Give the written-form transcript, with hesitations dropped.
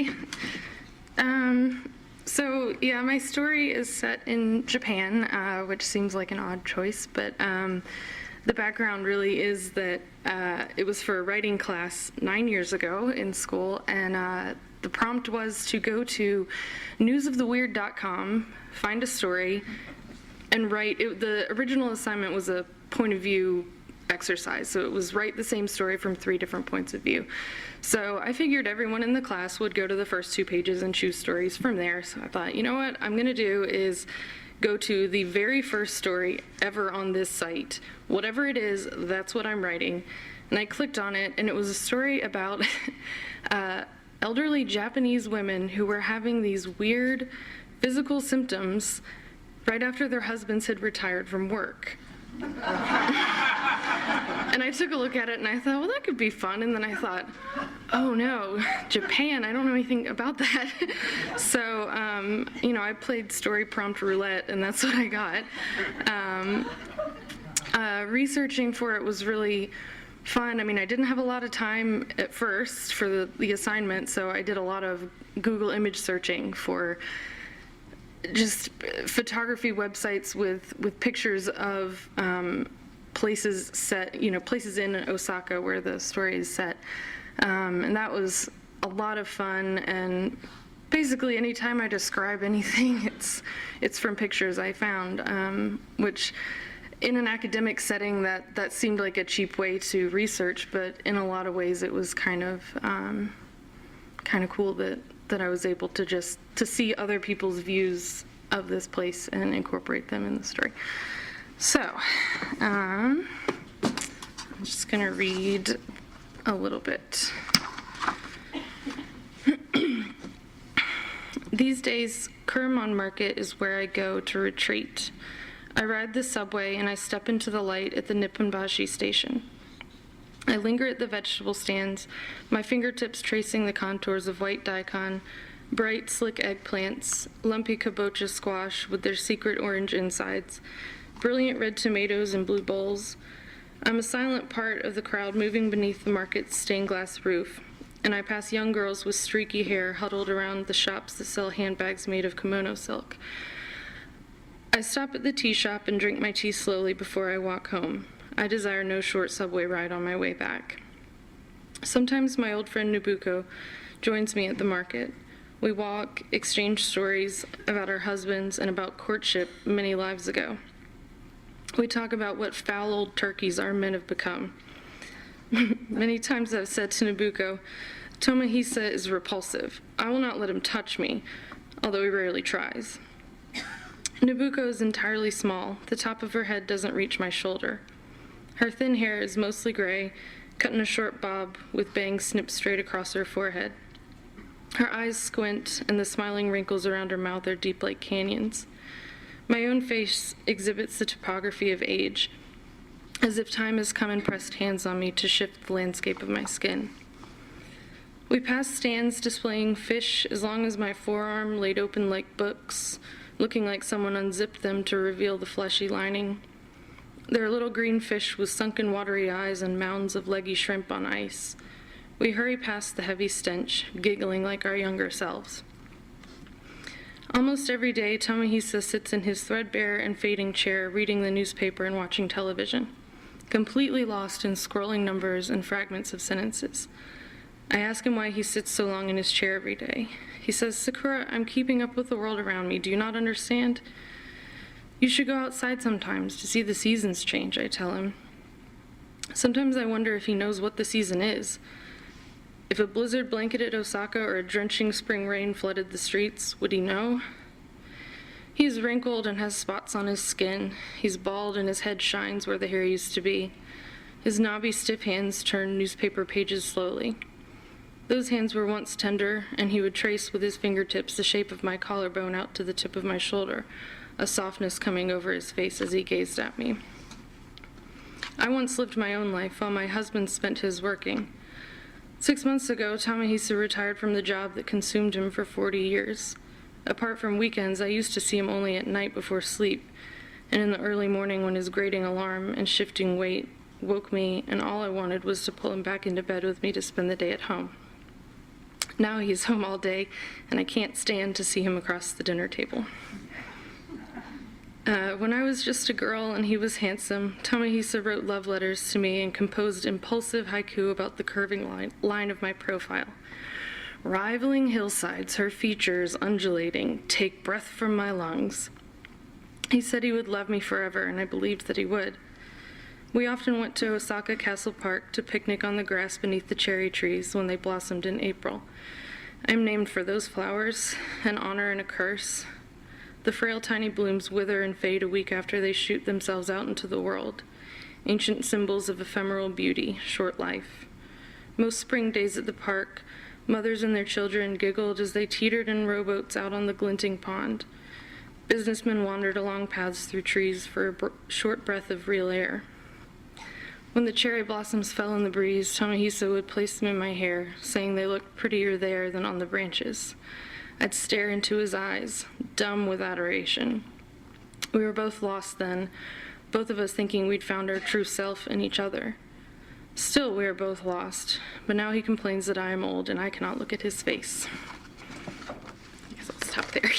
Hi. My story is set in Japan, which seems like an odd choice, but the background really is that it was for a writing class 9 years ago in school, and the prompt was to go to newsoftheweird.com, find a story, and write. The original assignment was a point of view exercise, so it was write the same story from 3 different points of view. So I figured everyone in the class would go to the first 2 pages and choose stories from there. So I thought, you know what I'm going to do is go to the very first story ever on this site. Whatever it is, that's what I'm writing. And I clicked on it, and it was a story about elderly Japanese women who were having these weird physical symptoms right after their husbands had retired from work. And I took a look at it and I thought, well, that could be fun. And then I thought, oh no, Japan, I don't know anything about that. So, I played story prompt roulette, and that's what I got. Researching for it was really fun. I mean, I didn't have a lot of time at first for the assignment, so I did a lot of Google image searching for just photography websites with pictures of places set, places in Osaka where the story is set. And that was a lot of fun, and basically anytime I describe anything, it's from pictures I found, which in an academic setting that seemed like a cheap way to research, but in a lot of ways it was kind of cool that I was able to see other people's views of this place and incorporate them in the story. So, I'm just going to read a little bit. These days, Kurumon Market is where I go to retreat. I ride the subway and I step into the light at the Nipponbashi station. I linger at the vegetable stands, my fingertips tracing the contours of white daikon, bright, slick eggplants, lumpy kabocha squash with their secret orange insides, brilliant red tomatoes in blue bowls. I'm a silent part of the crowd moving beneath the market's stained glass roof, and I pass young girls with streaky hair huddled around the shops that sell handbags made of kimono silk. I stop at the tea shop and drink my tea slowly before I walk home. I desire no short subway ride on my way back. Sometimes my old friend Nobuko joins me at the market. We walk, exchange stories about our husbands and about courtship many lives ago. We talk about what foul old turkeys our men have become. Many times I've said to Nobuko, Tomohisa is repulsive. I will not let him touch me, although he rarely tries. Nobuko is entirely small. The top of her head doesn't reach my shoulder. Her thin hair is mostly gray, cut in a short bob with bangs snipped straight across her forehead. Her eyes squint, and the smiling wrinkles around her mouth are deep like canyons. My own face exhibits the topography of age, as if time has come and pressed hands on me to shift the landscape of my skin. We pass stands displaying fish as long as my forearm, laid open like books, looking like someone unzipped them to reveal the fleshy lining. There are little green fish with sunken watery eyes and mounds of leggy shrimp on ice. We hurry past the heavy stench, giggling like our younger selves. Almost every day, Tomohisa sits in his threadbare and fading chair, reading the newspaper and watching television, completely lost in scrolling numbers and fragments of sentences. I ask him why he sits so long in his chair every day. He says, Sakura, I'm keeping up with the world around me. Do you not understand? You should go outside sometimes to see the seasons change, I tell him. Sometimes I wonder if he knows what the season is. If a blizzard blanketed Osaka or a drenching spring rain flooded the streets, would he know? He is wrinkled and has spots on his skin. He's bald and his head shines where the hair used to be. His knobby, stiff hands turn newspaper pages slowly. Those hands were once tender, and he would trace with his fingertips the shape of my collarbone out to the tip of my shoulder, a softness coming over his face as he gazed at me. I once lived my own life while my husband spent his working. 6 months ago, Tomohisa retired from the job that consumed him for 40 years. Apart from weekends, I used to see him only at night before sleep, and in the early morning when his grating alarm and shifting weight woke me, and all I wanted was to pull him back into bed with me to spend the day at home. Now he's home all day, and I can't stand to see him across the dinner table. When I was just a girl and he was handsome, Tomohisa wrote love letters to me and composed impulsive haiku about the curving line of my profile. Rivaling hillsides, her features undulating, take breath from my lungs. He said he would love me forever, and I believed that he would. We often went to Osaka Castle Park to picnic on the grass beneath the cherry trees when they blossomed in April. I am named for those flowers, an honor and a curse. The frail tiny blooms wither and fade a week after they shoot themselves out into the world, ancient symbols of ephemeral beauty, short life. Most spring days at the park, mothers and their children giggled as they teetered in rowboats out on the glinting pond. Businessmen wandered along paths through trees for a short breath of real air. When the cherry blossoms fell in the breeze, Tomohisa would place them in my hair, saying they looked prettier there than on the branches. I'd stare into his eyes, dumb with adoration. We were both lost then, both of us thinking we'd found our true self in each other. Still, we are both lost, but now he complains that I am old and I cannot look at his face. I guess I'll stop there.